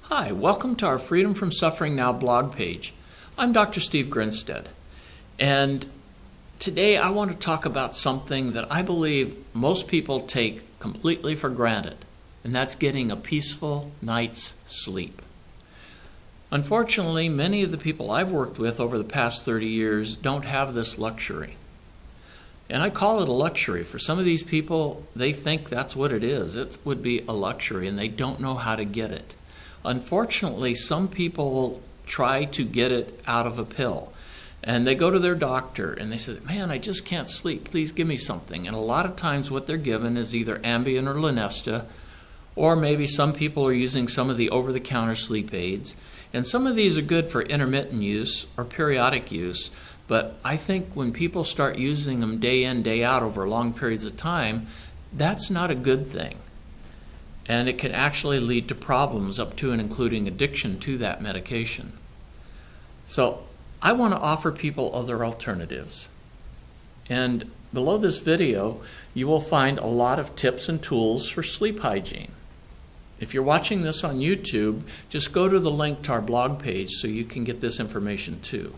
Hi, welcome to our Freedom from Suffering Now blog page. I'm Dr. Steve Grinstead, and today I want to talk about something that I believe most people take completely for granted, and that's getting a peaceful night's sleep. Unfortunately, many of the people I've worked with over the past 30 years don't have this luxury. And I call it a luxury. For some of these people, they think that's what it is. It would be a luxury, and they don't know how to get it. Unfortunately, some people try to get it out of a pill. And they go to their doctor and they say, man, I just can't sleep. Please give me something. And a lot of times what they're given is either Ambien or Lunesta, or maybe some people are using some of the over-the-counter sleep aids. And some of these are good for intermittent use or periodic use. But I think when people start using them day in, day out over long periods of time, that's not a good thing. And it can actually lead to problems up to and including addiction to that medication. So I want to offer people other alternatives. And below this video, you will find a lot of tips and tools for sleep hygiene. If you're watching this on YouTube, just go to the link to our blog page so you can get this information too.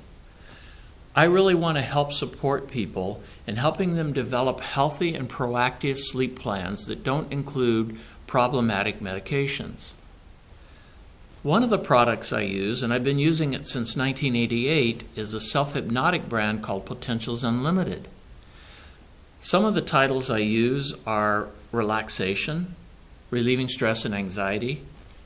I really want to help support people in helping them develop healthy and proactive sleep plans that don't include problematic medications. One of the products I use, and I've been using it since 1988, is a self-hypnotic brand called Potentials Unlimited. Some of the titles I use are relaxation, relieving stress and anxiety,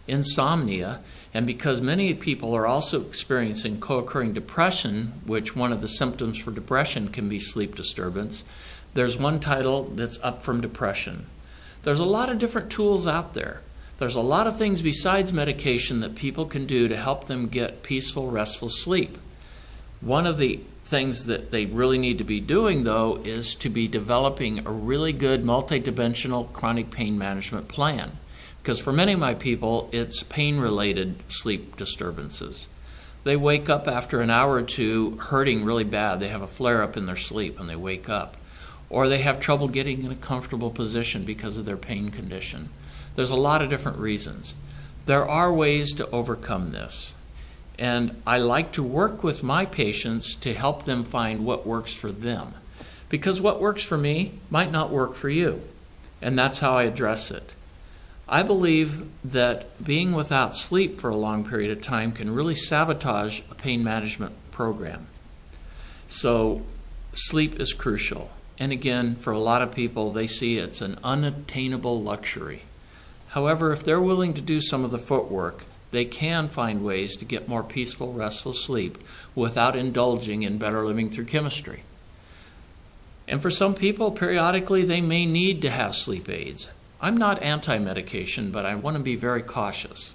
insomnia, and because many people are also experiencing co-occurring depression, which one of the symptoms for depression can be sleep disturbance, there's one title that's up from depression. There's a lot of different tools out there. There's a lot of things besides medication that people can do to help them get peaceful, restful sleep. One of the things that they really need to be doing, though, is to be developing a really good multidimensional chronic pain management plan. Because for many of my people, it's pain-related sleep disturbances. They wake up after an hour or two hurting really bad. They have a flare-up in their sleep when they wake up. Or they have trouble getting in a comfortable position because of their pain condition. There's a lot of different reasons. There are ways to overcome this. And I like to work with my patients to help them find what works for them. Because what works for me might not work for you. And that's how I address it. I believe that being without sleep for a long period of time can really sabotage a pain management program. So sleep is crucial. And again, for a lot of people, they see it's an unattainable luxury. However, if they're willing to do some of the footwork, they can find ways to get more peaceful, restful sleep without indulging in better living through chemistry. And for some people, periodically, they may need to have sleep aids. I'm not anti-medication, but I want to be very cautious.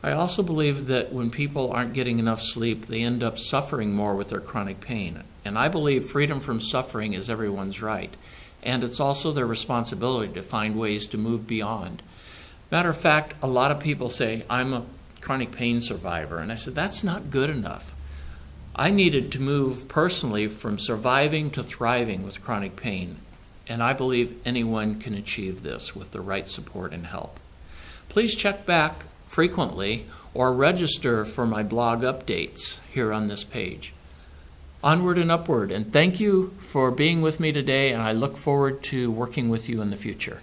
I also believe that when people aren't getting enough sleep, they end up suffering more with their chronic pain. And I believe freedom from suffering is everyone's right. And it's also their responsibility to find ways to move beyond. Matter of fact, a lot of people say, I'm a chronic pain survivor. And I said, that's not good enough. I needed to move personally from surviving to thriving with chronic pain. And I believe anyone can achieve this with the right support and help. Please check back frequently or register for my blog updates here on this page. Onward and upward, and thank you for being with me today, and I look forward to working with you in the future.